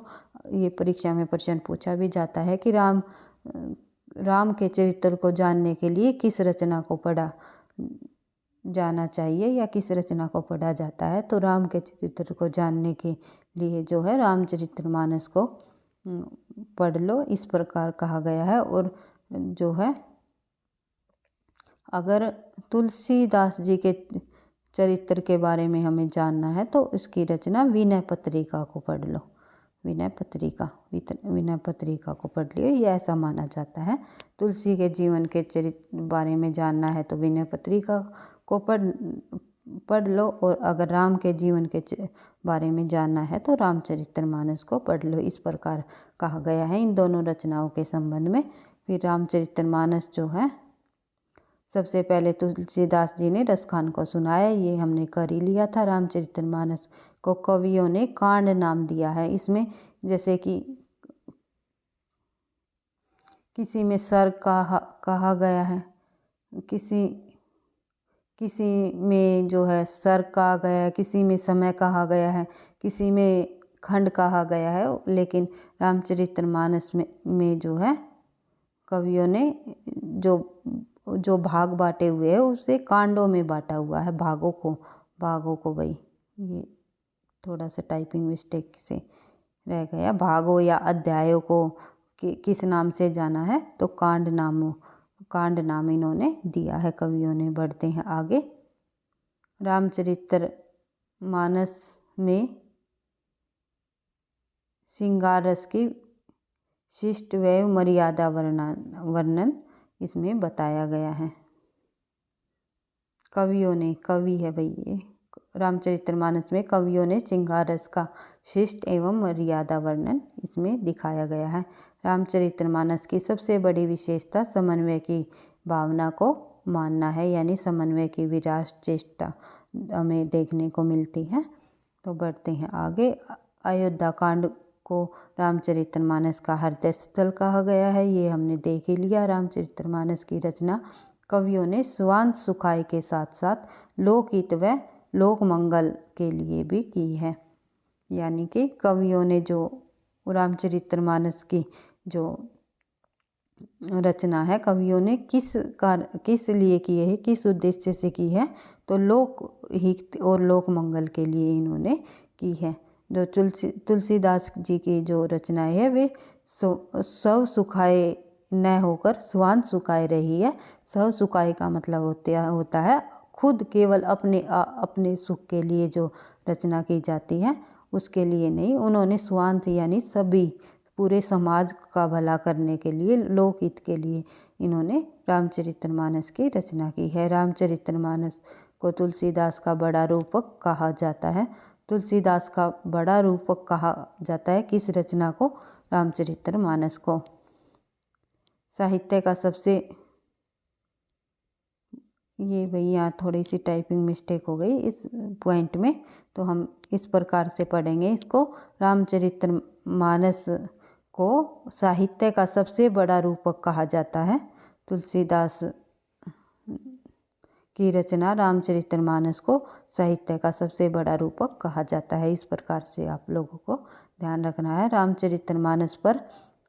ये परीक्षा में प्रश्न पूछा भी जाता है कि राम के चरित्र को जानने के लिए किस रचना को पढ़ा जाना चाहिए या किस रचना को पढ़ा जाता है? तो राम के चरित्र को जानने के लिए जो है रामचरितमानस को पढ़ लो, इस प्रकार कहा गया है। और जो है अगर तुलसीदास जी के चरित्र के बारे में हमें जानना है तो उसकी रचना विनय पत्रिका को पढ़ लो। विनय पत्रिका को पढ़ लियो, ये ऐसा माना जाता है। तुलसी के जीवन के चरित्र बारे में जानना है तो विनय पत्रिका को पढ़ लो, और अगर राम के जीवन के बारे में जानना है तो रामचरितमानस को पढ़ लो। इस प्रकार कहा गया है इन दोनों रचनाओं के संबंध में। फिर रामचरितमानस जो है सबसे पहले तुलसीदास जी ने रसखान को सुनाया, ये हमने कर ही लिया था। रामचरितमानस को कवियों ने कांड नाम दिया है। इसमें जैसे कि किसी में सर कहा गया है, किसी में जो है सर कहा गया है, किसी में समय कहा गया है, किसी में खंड कहा गया है। लेकिन रामचरितमानस में जो है कवियों ने जो भाग बांटे हुए हैं उसे कांडों में बांटा हुआ है, भागों को भाई ये थोड़ा सा टाइपिंग मिस्टेक से रह गया। भागों या अध्यायों को किस नाम से जाना है तो कांड नाम इन्होंने दिया है कवियों ने। बढ़ते हैं आगे। रामचरितमानस में श्रृंगार रस की शिष्ट व मर्यादा वर्णन इसमें बताया गया है। कवि है भाई ये। रामचरितमानस में कवियों ने श्रृंगार रस का शिष्ट एवं मर्यादा वर्णन इसमें दिखाया गया है। रामचरितमानस की सबसे बड़ी विशेषता समन्वय की भावना को मानना है, यानी समन्वय की विराट चेष्टा हमें देखने को मिलती है। तो बढ़ते हैं आगे। अयोध्या कांड को रामचरितमानस का हृदय स्थल कहा गया है, ये हमने देख ही लिया। रामचरितमानस की रचना कवियों ने स्वांत सुखाय के साथ साथ लोकहित व लोक मंगल के लिए भी की है। यानी कि कवियों ने जो रामचरितमानस की जो रचना है कवियों ने किस लिए की है, किस उद्देश्य से की है, तो लोक हित और लोक मंगल के लिए इन्होंने की है। जो तुलसीदास जी की जो रचनाएं है वे स्व सुखाए न होकर स्वांत सुखाए रही है। स्व सुखाए का मतलब होता है खुद केवल अपने सुख के लिए जो रचना की जाती है उसके लिए नहीं, उन्होंने स्वांत यानी सभी पूरे समाज का भला करने के लिए, लोकहित के लिए इन्होंने रामचरितमानस की रचना की है। रामचरितमानस को तुलसीदास का बड़ा रूपक कहा जाता है। तुलसीदास का बड़ा रूपक कहा जाता है किस रचना को? रामचरितमानस को। साहित्य का सबसे, ये भई यहाँ थोड़ी सी टाइपिंग मिस्टेक हो गई इस पॉइंट में, तो हम इस प्रकार से पढ़ेंगे इसको। रामचरितमानस को साहित्य का सबसे बड़ा रूपक कहा जाता है। तुलसीदास की रचना रामचरितमानस को साहित्य का सबसे बड़ा रूपक कहा जाता है। इस प्रकार से आप लोगों को ध्यान रखना है। रामचरितमानस पर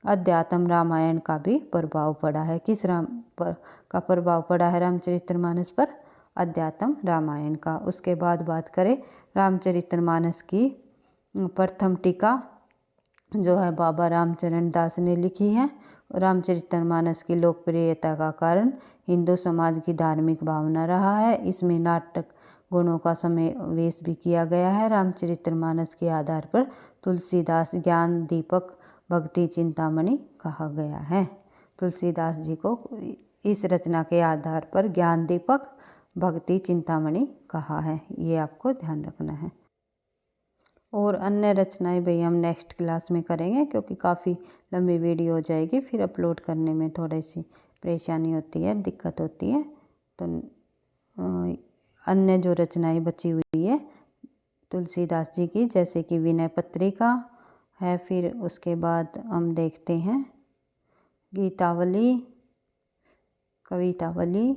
अध्यात्म रामायण का भी प्रभाव पड़ा है। किस का प्रभाव पड़ा है रामचरितमानस पर? अध्यात्म रामायण का। उसके बाद बात करें रामचरितमानस की प्रथम टीका जो है बाबा रामचरण दास ने लिखी है। रामचरितमानस की लोकप्रियता का कारण हिंदू समाज की धार्मिक भावना रहा है। इसमें नाटक गुणों का समावेश भी किया गया है। रामचरितमानस के आधार पर तुलसीदास ज्ञान दीपक भक्ति चिंतामणि कहा गया है। तुलसीदास जी को इस रचना के आधार पर ज्ञान दीपक भक्ति चिंतामणि कहा है, ये आपको ध्यान रखना है। और अन्य रचनाएं भाई हम नेक्स्ट क्लास में करेंगे, क्योंकि काफ़ी लंबी वीडियो हो जाएगी, फिर अपलोड करने में थोड़ी सी परेशानी होती है, दिक्कत होती है। तो अन्य जो रचनाएं बची हुई है तुलसीदास जी की, जैसे कि विनय पत्रिका है, फिर उसके बाद हम देखते हैं गीतावली, कवितावली,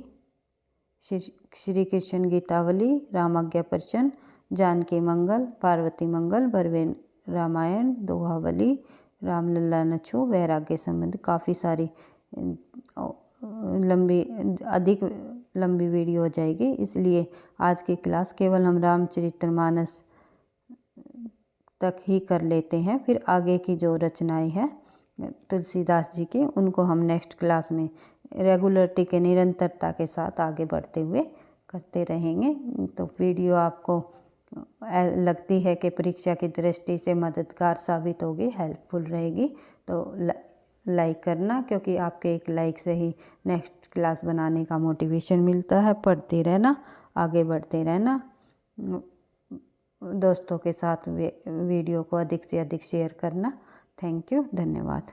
श्री कृष्ण गीतावली, रामाज्ञा प्रवचन, जानकी मंगल, पार्वती मंगल, बरवे रामायण, दोहावली, रामलला नछू, वैराग्य संबंध। काफ़ी सारी अधिक लंबी वीडियो हो जाएगी, इसलिए आज की क्लास केवल हम रामचरितमानस तक ही कर लेते हैं। फिर आगे की जो रचनाएं हैं तुलसीदास जी की, उनको हम नेक्स्ट क्लास में रेगुलरिटी के निरंतरता के साथ आगे बढ़ते हुए करते रहेंगे। तो वीडियो आपको लगती है कि परीक्षा की दृष्टि से मददगार साबित होगी, हेल्पफुल रहेगी। तो लाइक करना, क्योंकि आपके एक लाइक से ही नेक्स्ट क्लास बनाने का मोटिवेशन मिलता है। पढ़ते रहना, आगे बढ़ते रहना। दोस्तों के साथ वीडियो को अधिक से अधिक शेयर करना। थैंक यू, धन्यवाद।